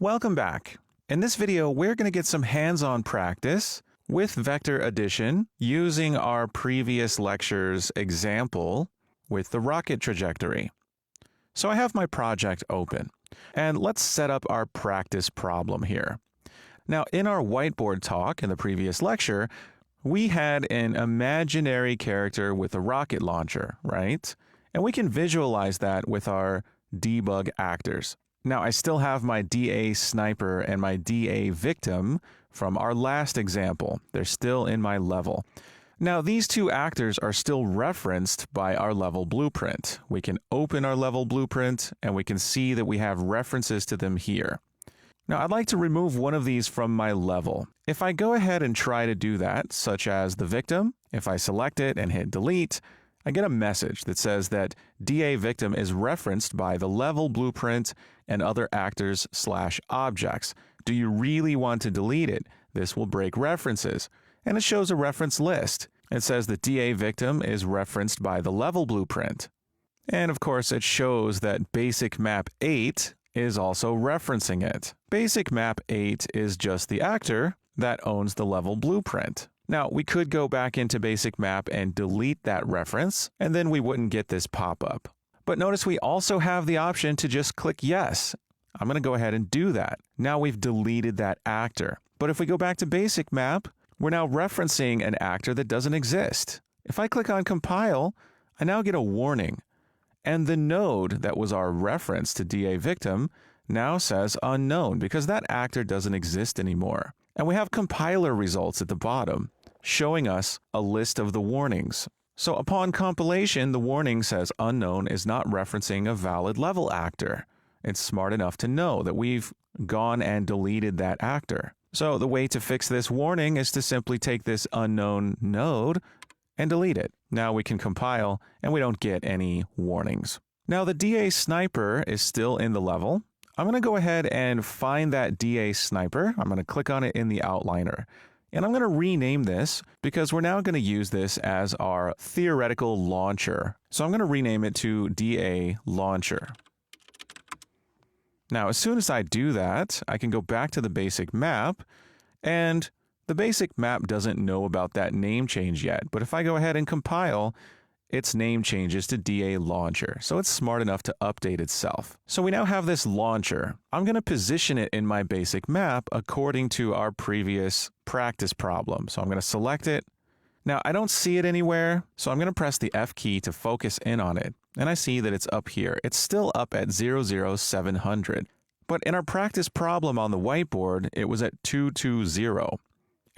Welcome back. In this video, we're going to get some hands-on practice with vector addition using our previous lecture's example with the rocket trajectory. So I have my project open, and let's set up our practice problem here. Now, in our whiteboard talk in the previous lecture, we had an imaginary character with a rocket launcher, right? And we can visualize that with our debug actors. Now, I still have my DA sniper and my DA victim from our last example. They're still in my level. Now, these two actors are still referenced by our level blueprint. We can open our level blueprint and we can see that we have references to them here. Now, I'd like to remove one of these from my level. If I go ahead and try to do that, such as the victim, if I select it and hit delete, I get a message that says that DA victim is referenced by the level blueprint and other actors/objects. Do you really want to delete it? This will break references. And it shows a reference list. It says that DA victim is referenced by the level blueprint. And of course, it shows that basic map 8 is also referencing it. Basic map 8 is just the actor that owns the level blueprint. Now, we could go back into basic map and delete that reference, and then we wouldn't get this pop-up. But notice we also have the option to just click yes. I'm going to go ahead and do that. Now we've deleted that actor. But if we go back to basic map, we're now referencing an actor that doesn't exist. If I click on compile, I now get a warning. And the node that was our reference to DA victim now says unknown because that actor doesn't exist anymore. And we have compiler results at the bottom showing us a list of the warnings. So upon compilation, the warning says unknown is not referencing a valid level actor. It's smart enough to know that we've gone and deleted that actor. So the way to fix this warning is to simply take this unknown node and delete it. Now we can compile and we don't get any warnings. Now the DA sniper is still in the level. I'm going to go ahead and find that DA sniper. I'm going to click on it in the outliner. And I'm going to rename this because we're now going to use this as our theoretical launcher. So I'm going to rename it to DA launcher. Now, as soon as I do that, I can go back to the basic map, and the basic map doesn't know about that name change yet. But if I go ahead and compile, its name changes to DA launcher, so it's smart enough to update itself. So we now have this launcher. I'm going to position it in my basic map according to our previous practice problem. So I'm going to select it. Now I don't see it anywhere, so I'm going to press the F key to focus in on it. And I see that it's up here. It's still up at 00700. But in our practice problem on the whiteboard, it was at 220.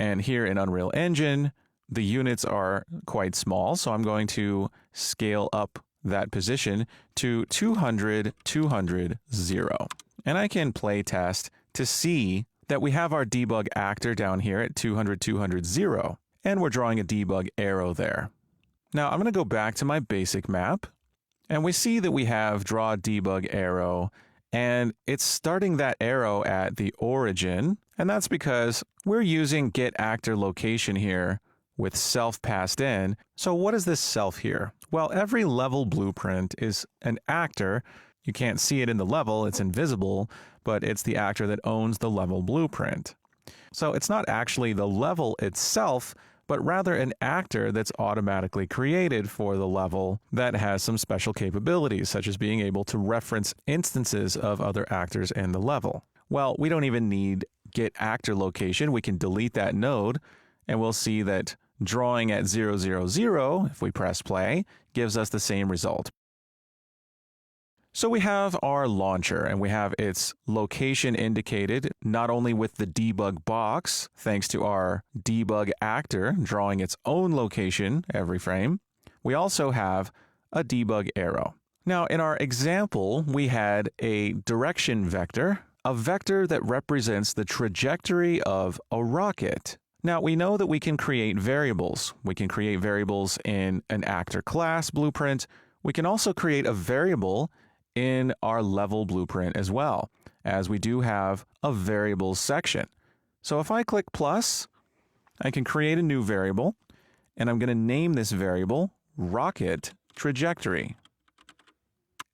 And here in Unreal Engine, the units are quite small, so I'm going to scale up that position to 200, 200, 0. And I can play test to see that we have our debug actor down here at 200, 200, 0. And we're drawing a debug arrow there. Now I'm going to go back to my basic map, and we see that we have draw debug arrow, and it's starting that arrow at the origin. And that's because we're using get actor location here with self passed in. So what is this self here? Well, every level blueprint is an actor. You can't see it in the level, it's invisible, but it's the actor that owns the level blueprint. So it's not actually the level itself, but rather an actor that's automatically created for the level that has some special capabilities, such as being able to reference instances of other actors in the level. Well, we don't even need get actor location. We can delete that node, and we'll see that drawing at 000, if we press play, gives us the same result. So we have our launcher, and we have its location indicated not only with the debug box, thanks to our debug actor drawing its own location every frame, we also have a debug arrow. Now, in our example, we had a direction vector, a vector that represents the trajectory of a rocket. Now, we know that we can create variables. We can create variables in an actor class blueprint. We can also create a variable in our level blueprint as well, as we do have a variables section. So if I click plus, I can create a new variable, and I'm going to name this variable rocket trajectory.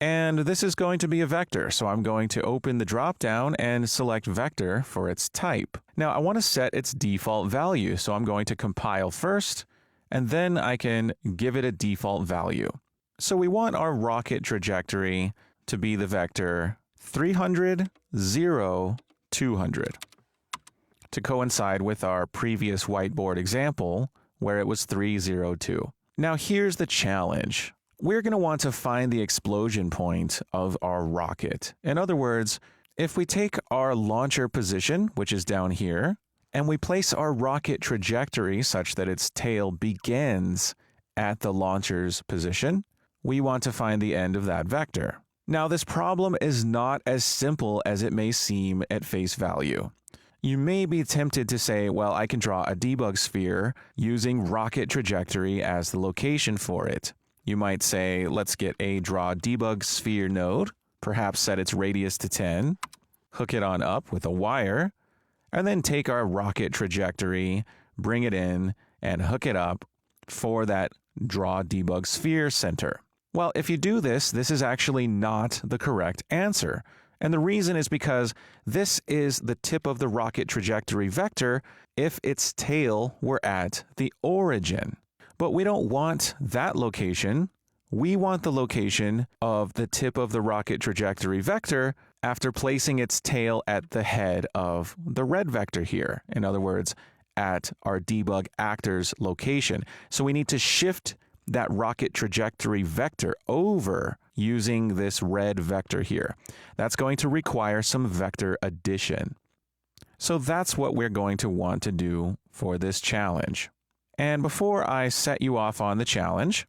And this is going to be a vector, so I'm going to open the drop-down and select vector for its type. Now, I want to set its default value, so I'm going to compile first, and then I can give it a default value. So we want our rocket trajectory to be the vector 300, 0, 200 to coincide with our previous whiteboard example where it was 302. Now here's the challenge. We're going to want to find the explosion point of our rocket. In other words, if we take our launcher position, which is down here, and we place our rocket trajectory such that its tail begins at the launcher's position, we want to find the end of that vector. Now, this problem is not as simple as it may seem at face value. You may be tempted to say, well, I can draw a debug sphere using rocket trajectory as the location for it. You might say, let's get a draw debug sphere node, perhaps set its radius to 10, hook it on up with a wire, and then take our rocket trajectory, bring it in, and hook it up for that draw debug sphere center. Well, if you do this, this is actually not the correct answer. And the reason is because this is the tip of the rocket trajectory vector if its tail were at the origin. But we don't want that location. We want the location of the tip of the rocket trajectory vector after placing its tail at the head of the red vector here. In other words, at our debug actor's location. So we need to shift that rocket trajectory vector over using this red vector here. That's going to require some vector addition. So that's what we're going to want to do for this challenge. And before I set you off on the challenge,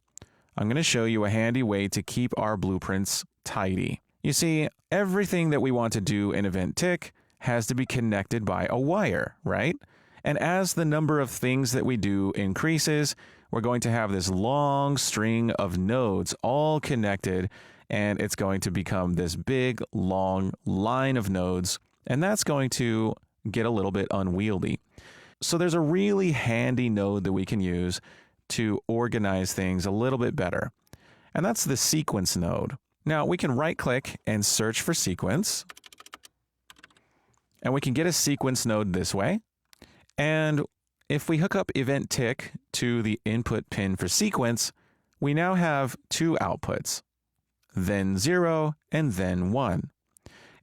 I'm going to show you a handy way to keep our blueprints tidy. You see, everything that we want to do in Event Tick has to be connected by a wire, right? And as the number of things that we do increases, we're going to have this long string of nodes all connected, and it's going to become this big, long line of nodes, and that's going to get a little bit unwieldy. So there's a really handy node that we can use to organize things a little bit better, and that's the sequence node. Now, we can right-click and search for sequence, and we can get a sequence node this way, and if we hook up Event Tick to the input pin for sequence, we now have two outputs, then 0 and then 1.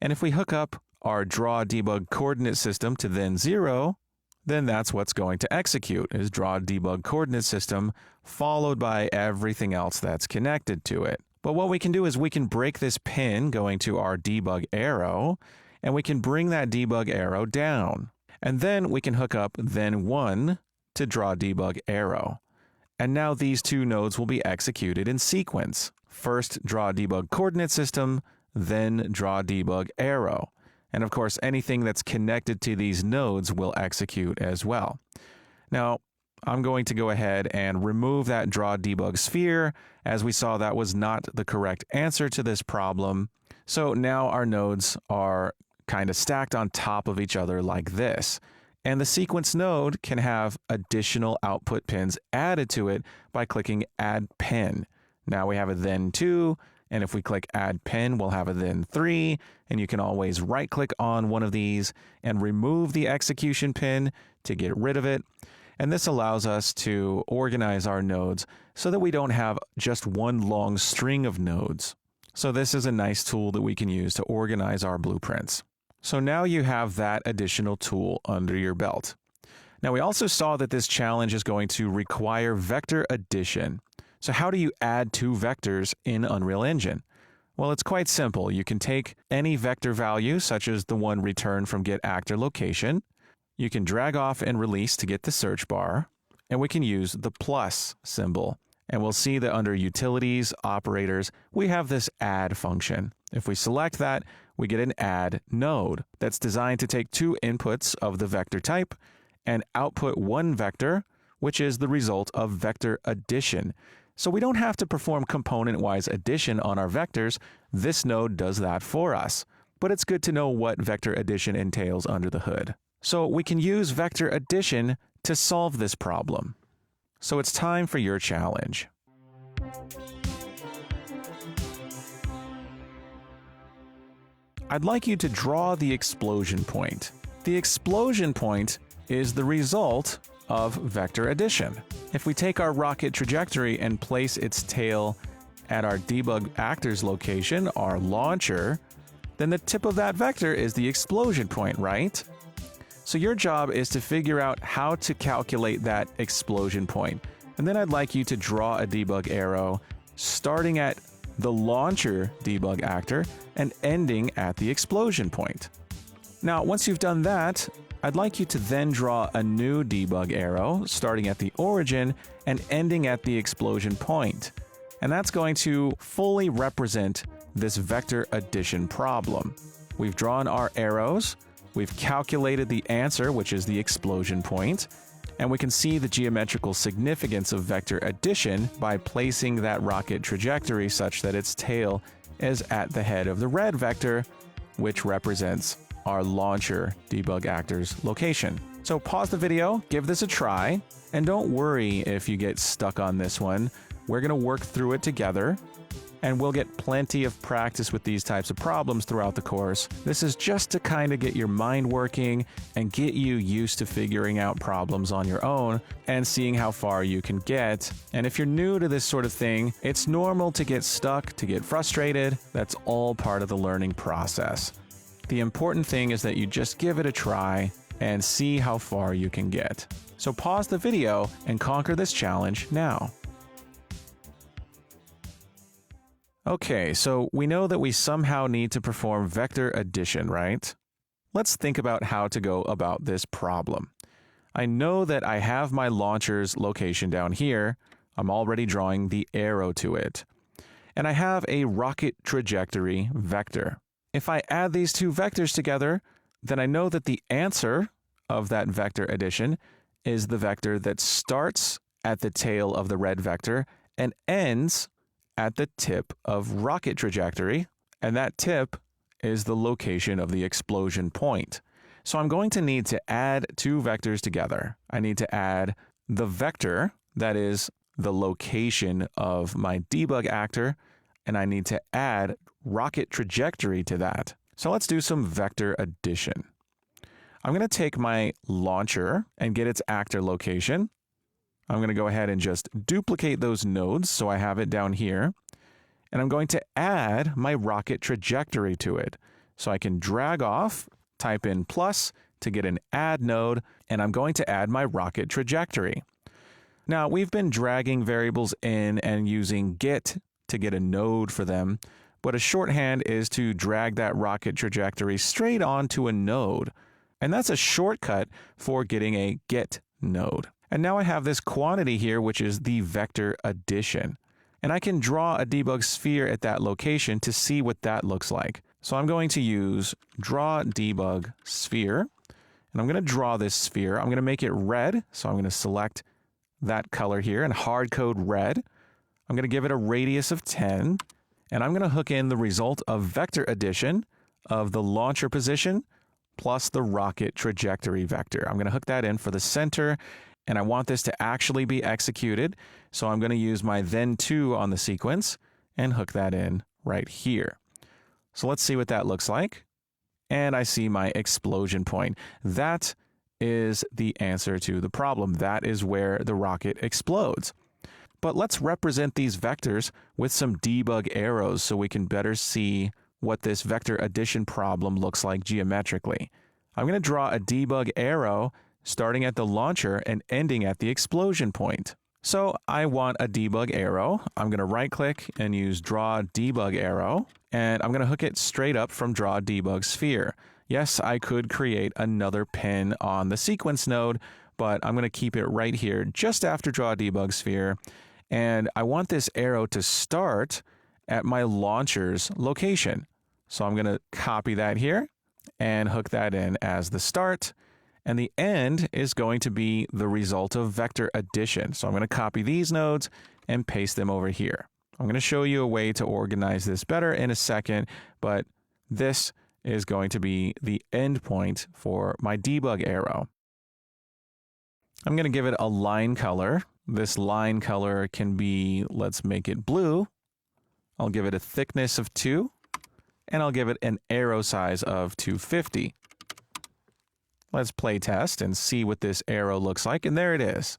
And if we hook up our draw debug coordinate system to then 0, then that's what's going to execute, is draw debug coordinate system followed by everything else that's connected to it. But what we can do is we can break this pin going to our debug arrow, and we can bring that debug arrow down. And then we can hook up then 1 to draw debug arrow. And now these two nodes will be executed in sequence. First draw debug coordinate system, then draw debug arrow. And of course, anything that's connected to these nodes will execute as well. Now, I'm going to go ahead and remove that draw debug sphere. As we saw, that was not the correct answer to this problem. So now our nodes are kind of stacked on top of each other like this. And the sequence node can have additional output pins added to it by clicking Add Pin. Now we have a then 2, and if we click Add Pin, we'll have a then 3, and you can always right-click on one of these and remove the execution pin to get rid of it. And this allows us to organize our nodes so that we don't have just one long string of nodes. So this is a nice tool that we can use to organize our blueprints. So now you have that additional tool under your belt. Now we also saw that this challenge is going to require vector addition. So how do you add two vectors in Unreal Engine? Well, it's quite simple. You can take any vector value, such as the one returned from getActorLocation. You can drag off and release to get the search bar, and we can use the plus symbol. And we'll see that under Utilities, Operators, we have this add function. If we select that, we get an add node that's designed to take two inputs of the vector type and output one vector, which is the result of vector addition. So we don't have to perform component-wise addition on our vectors. This node does that for us. But it's good to know what vector addition entails under the hood. So we can use vector addition to solve this problem. So it's time for your challenge. I'd like you to draw the explosion point. The explosion point is the result of vector addition. If we take our rocket trajectory and place its tail at our debug actor's location, our launcher, then the tip of that vector is the explosion point, right? So your job is to figure out how to calculate that explosion point. And then I'd like you to draw a debug arrow starting at the launcher debug actor and ending at the explosion point. Now, once you've done that, I'd like you to then draw a new debug arrow starting at the origin and ending at the explosion point. And that's going to fully represent this vector addition problem. We've drawn our arrows, we've calculated the answer, which is the explosion point, and we can see the geometrical significance of vector addition by placing that rocket trajectory such that its tail is at the head of the red vector, which represents our launcher debug actor's location. So pause the video, give this a try, and don't worry if you get stuck on this one. We're going to work through it together, and we'll get plenty of practice with these types of problems throughout the course. This is just to kind of get your mind working and get you used to figuring out problems on your own and seeing how far you can get. And if you're new to this sort of thing, it's normal to get stuck, to get frustrated. That's all part of the learning process. The important thing is that you just give it a try and see how far you can get. So pause the video and conquer this challenge now. Okay, so we know that we somehow need to perform vector addition, right? Let's think about how to go about this problem. I know that I have my launcher's location down here. I'm already drawing the arrow to it. And I have a rocket trajectory vector. If I add these two vectors together, then I know that the answer of that vector addition is the vector that starts at the tail of the red vector and ends at the tip of rocket trajectory, and that tip is the location of the explosion point. So I'm going to need to add two vectors together. I need to add the vector that is the location of my debug actor, and I need to add rocket trajectory to that. So let's do some vector addition. I'm going to take my launcher and get its actor location. I'm going to go ahead and just duplicate those nodes so I have it down here. And I'm going to add my rocket trajectory to it. So I can drag off, type in plus to get an add node, and I'm going to add my rocket trajectory. Now, we've been dragging variables in and using get to get a node for them, but a shorthand is to drag that rocket trajectory straight onto a node. And that's a shortcut for getting a get node. And now I have this quantity here, which is the vector addition. And I can draw a debug sphere at that location to see what that looks like. So I'm going to use draw debug sphere, and I'm going to draw this sphere. I'm going to make it red, so I'm going to select that color here and hard code red. I'm going to give it a radius of 10, and I'm going to hook in the result of vector addition of the launcher position plus the rocket trajectory vector. I'm going to hook that in for the center, and I want this to actually be executed. So I'm going to use my then2 on the sequence and hook that in right here. So let's see what that looks like. And I see my explosion point. That is the answer to the problem. That is where the rocket explodes. But let's represent these vectors with some debug arrows so we can better see what this vector addition problem looks like geometrically. I'm going to draw a debug arrow starting at the launcher and ending at the explosion point. So I want a debug arrow. I'm going to right click and use draw debug arrow, and I'm going to hook it straight up from draw debug sphere. Yes, I could create another pin on the sequence node, but I'm going to keep it right here just after draw debug sphere. And I want this arrow to start at my launcher's location. So I'm going to copy that here and hook that in as the start. And the end is going to be the result of vector addition. So I'm going to copy these nodes and paste them over here. I'm going to show you a way to organize this better in a second, but this is going to be the endpoint for my debug arrow. I'm going to give it a line color. This line color can be, let's make it blue. I'll give it a thickness of 2. and I'll give it an arrow size of 250. Let's play test and see what this arrow looks like, and there it is.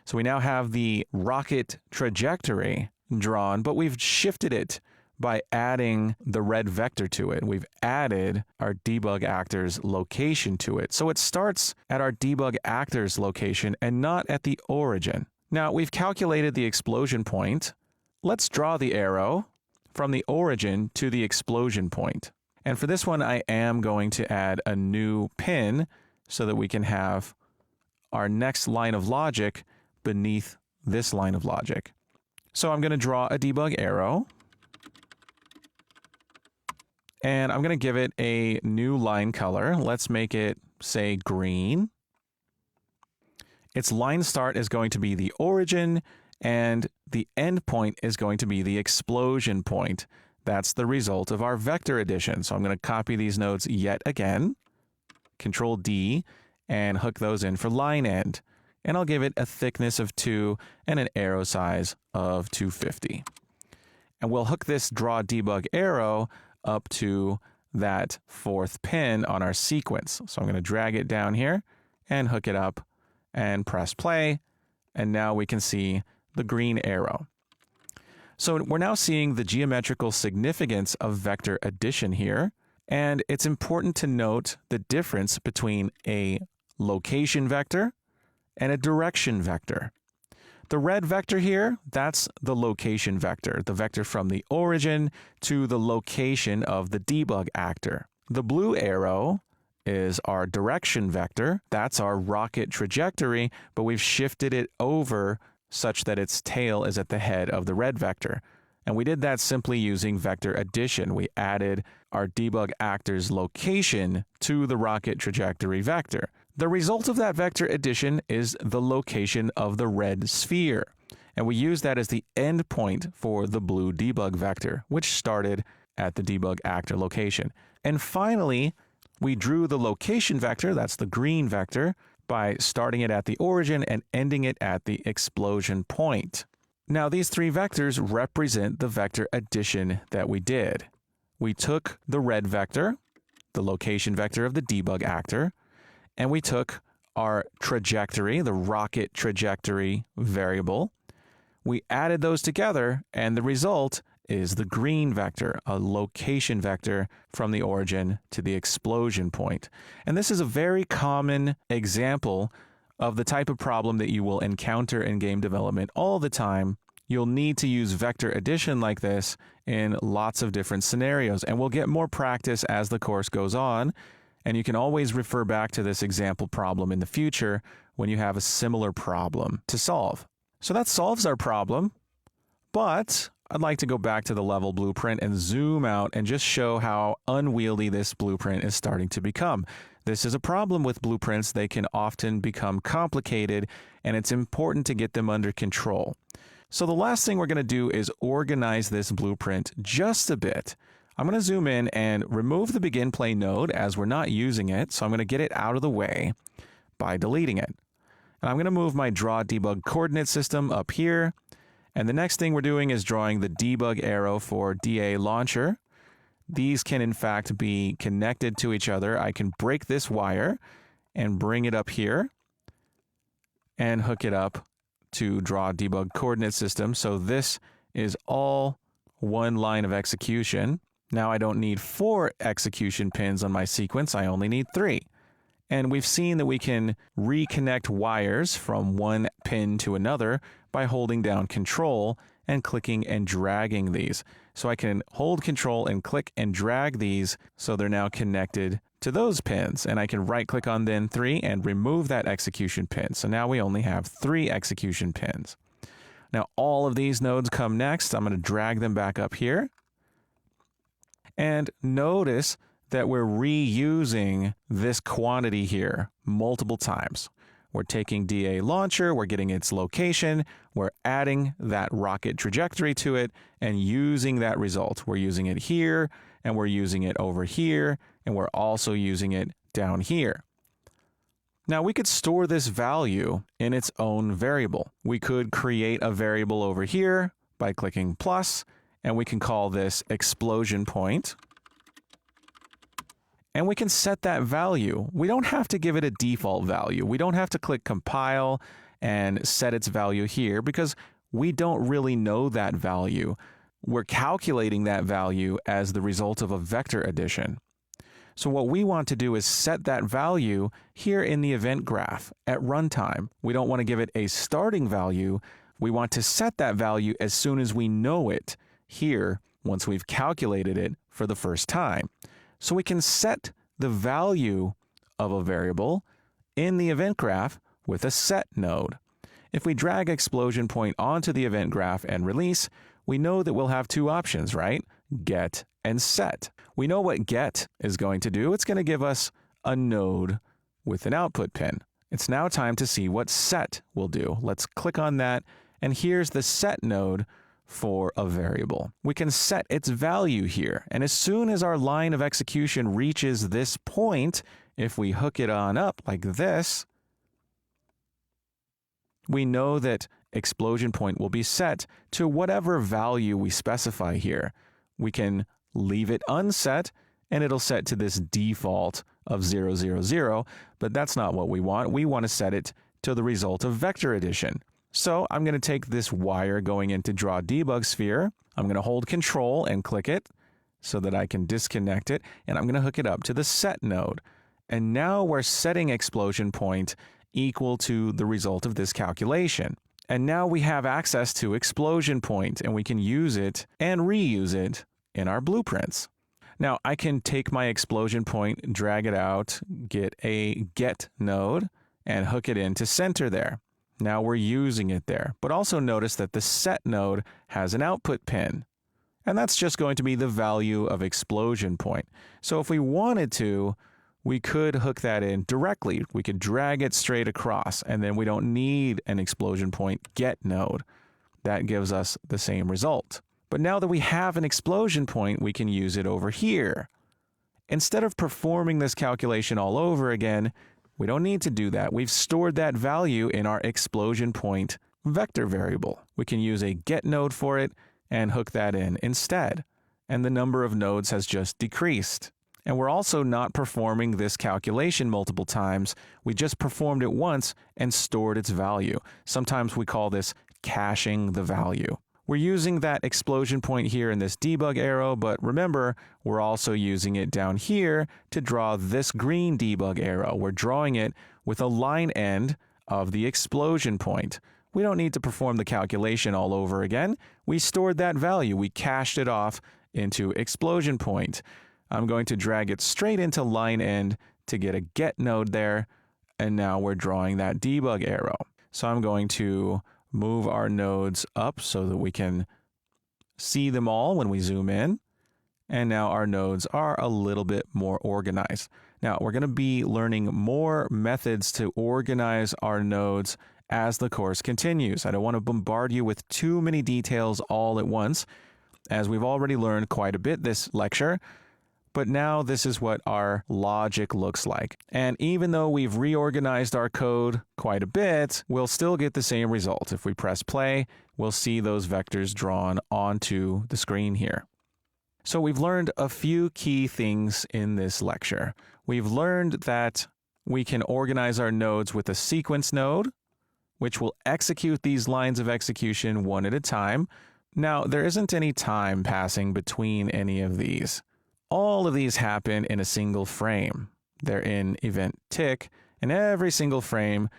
So we now have the rocket trajectory drawn, but we've shifted it by adding the red vector to it. We've added our debug actor's location to it. So it starts at our debug actor's location and not at the origin. Now we've calculated the explosion point. Let's draw the arrow from the origin to the explosion point. And for this one, I am going to add a new pin so that we can have our next line of logic beneath this line of logic. So I'm going to draw a debug arrow. And I'm going to give it a new line color. Let's make it, say, green. Its line start is going to be the origin, and the end point is going to be the explosion point. That's the result of our vector addition. So I'm going to copy these nodes yet again, Control D, and hook those in for line end. And I'll give it a thickness of 2 and an arrow size of 250. And we'll hook this draw debug arrow up to that 4th pin on our sequence. So I'm going to drag it down here and hook it up and press play. And now we can see the green arrow. So we're now seeing the geometrical significance of vector addition here. And it's important to note the difference between a location vector and a direction vector. The red vector here, that's the location vector, the vector from the origin to the location of the debug actor. The blue arrow is our direction vector. That's our rocket trajectory, but we've shifted it over such that its tail is at the head of the red vector. And we did that simply using vector addition. We added our debug actor's location to the rocket trajectory vector. The result of that vector addition is the location of the red sphere. And we use that as the endpoint for the blue debug vector, which started at the debug actor location. And finally, we drew the location vector, that's the green vector, by starting it at the origin and ending it at the explosion point. Now, these 3 vectors represent the vector addition that we did. We took the red vector, the location vector of the debug actor, and we took our trajectory, the rocket trajectory variable. We added those together, and the result is the green vector, a location vector from the origin to the explosion point. And this is a very common example of the type of problem that you will encounter in game development all the time. You'll need to use vector addition like this in lots of different scenarios, and we'll get more practice as the course goes on. And you can always refer back to this example problem in the future when you have a similar problem to solve. So that solves our problem, but I'd like to go back to the level blueprint and zoom out and just show how unwieldy this blueprint is starting to become. This is a problem with blueprints. They can often become complicated, and it's important to get them under control. So the last thing we're going to do is organize this blueprint just a bit. I'm going to zoom in and remove the begin play node as we're not using it. So I'm going to get it out of the way by deleting it. And I'm going to move my draw debug coordinate system up here. And the next thing we're doing is drawing the debug arrow for DA launcher. These can in fact be connected to each other. I can break this wire and bring it up here and hook it up to draw debug coordinate system. So this is all one line of execution. Now I don't need 4 execution pins on my sequence, I only need 3. And we've seen that we can reconnect wires from one pin to another by holding down Control and clicking and dragging these. So I can hold Control and click and drag these so they're now connected to those pins. And I can right click on then 3 and remove that execution pin. So now we only have 3 execution pins. Now all of these nodes come next. I'm going to drag them back up here. And notice that we're reusing this quantity here multiple times. We're taking DA launcher, we're getting its location, we're adding that rocket trajectory to it and using that result. We're using it here, and we're using it over here, and we're also using it down here. Now we could store this value in its own variable. We could create a variable over here by clicking plus, and we can call this explosion point. And we can set that value. We don't have to give it a default value. We don't have to click compile and set its value here because we don't really know that value. We're calculating that value as the result of a vector addition. So what we want to do is set that value here in the event graph at runtime. We don't want to give it a starting value. We want to set that value as soon as we know it here once we've calculated it for the first time. So we can set the value of a variable in the event graph with a set node. If we drag explosion point onto the event graph and release, we know that we'll have two options, right? Get and set. We know what get is going to do. It's going to give us a node with an output pin. It's now time to see what set will do. Let's click on that, and here's the set node for a variable. We can set its value here, and as soon as our line of execution reaches this point, if we hook it on up like this, we know that explosion point will be set to whatever value we specify here. We can leave it unset, and it'll set to this default of 0, 0, 0, but that's not what we want. We want to set it to the result of vector addition. So I'm going to take this wire going into Draw Debug Sphere. I'm going to hold Control and click it so that I can disconnect it, and I'm going to hook it up to the set node. And now we're setting explosion point equal to the result of this calculation. And now we have access to explosion point, and we can use it and reuse it in our blueprints. Now I can take my explosion point, drag it out, get a get node, and hook it into center there. Now we're using it there. But also notice that the set node has an output pin, and that's just going to be the value of explosion point. So if we wanted to, we could hook that in directly. We could drag it straight across, and then we don't need an explosion point get node. That gives us the same result. But now that we have an explosion point, we can use it over here. Instead of performing this calculation all over again, we don't need to do that. We've stored that value in our explosion point vector variable. We can use a get node for it and hook that in instead. And the number of nodes has just decreased. And we're also not performing this calculation multiple times. We just performed it once and stored its value. Sometimes we call this caching the value. We're using that explosion point here in this debug arrow, but remember, we're also using it down here to draw this green debug arrow. We're drawing it with a line end of the explosion point. We don't need to perform the calculation all over again. We stored that value. We cached it off into explosion point. I'm going to drag it straight into line end to get a get node there, and now we're drawing that debug arrow. So I'm going to move our nodes up so that we can see them all when we zoom in. And now our nodes are a little bit more organized. Now we're going to be learning more methods to organize our nodes as the course continues. I don't want to bombard you with too many details all at once, as we've already learned quite a bit this lecture. But now this is what our logic looks like. And even though we've reorganized our code quite a bit, we'll still get the same result. If we press play, we'll see those vectors drawn onto the screen here. So we've learned a few key things in this lecture. We've learned that we can organize our nodes with a sequence node, which will execute these lines of execution one at a time. Now, there isn't any time passing between any of these. All of these happen in a single frame. They're in event tick, and every single frame,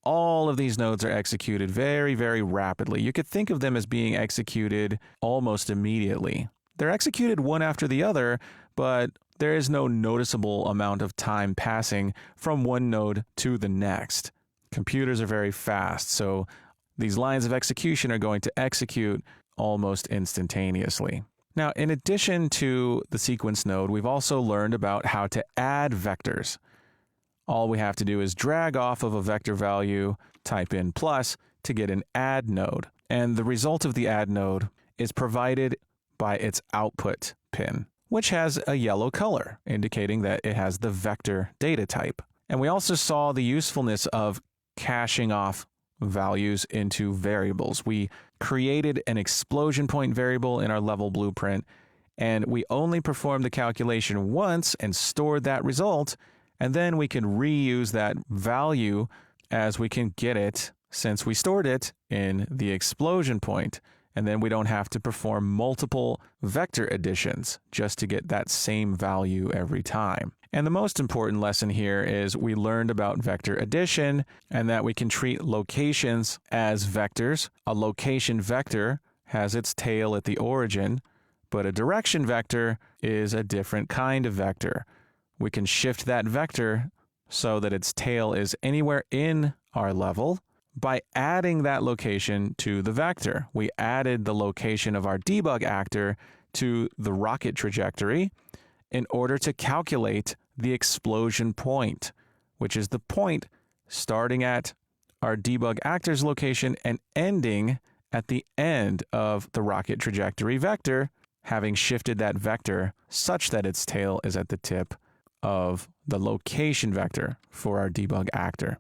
all of these nodes are executed very, very rapidly. You could think of them as being executed almost immediately. They're executed one after the other, but there is no noticeable amount of time passing from one node to the next. Computers are very fast, so these lines of execution are going to execute almost instantaneously. Now, in addition to the sequence node, we've also learned about how to add vectors. All we have to do is drag off of a vector value, type in plus to get an add node. And the result of the add node is provided by its output pin, which has a yellow color, indicating that it has the vector data type. And we also saw the usefulness of caching off values into variables. We created an explosion point variable in our level blueprint, and we only performed the calculation once and stored that result, and then we can reuse that value as we can get it since we stored it in the explosion point. And then we don't have to perform multiple vector additions just to get that same value every time. And the most important lesson here is we learned about vector addition and that we can treat locations as vectors. A location vector has its tail at the origin, but a direction vector is a different kind of vector. We can shift that vector so that its tail is anywhere in our level by adding that location to the vector. We added the location of our debug actor to the rocket trajectory in order to calculate the explosion point, which is the point starting at our debug actor's location and ending at the end of the rocket trajectory vector, having shifted that vector such that its tail is at the tip of the location vector for our debug actor.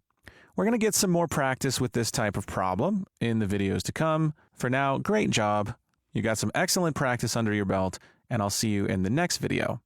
We're going to get some more practice with this type of problem in the videos to come. For now, great job. You got some excellent practice under your belt, and I'll see you in the next video.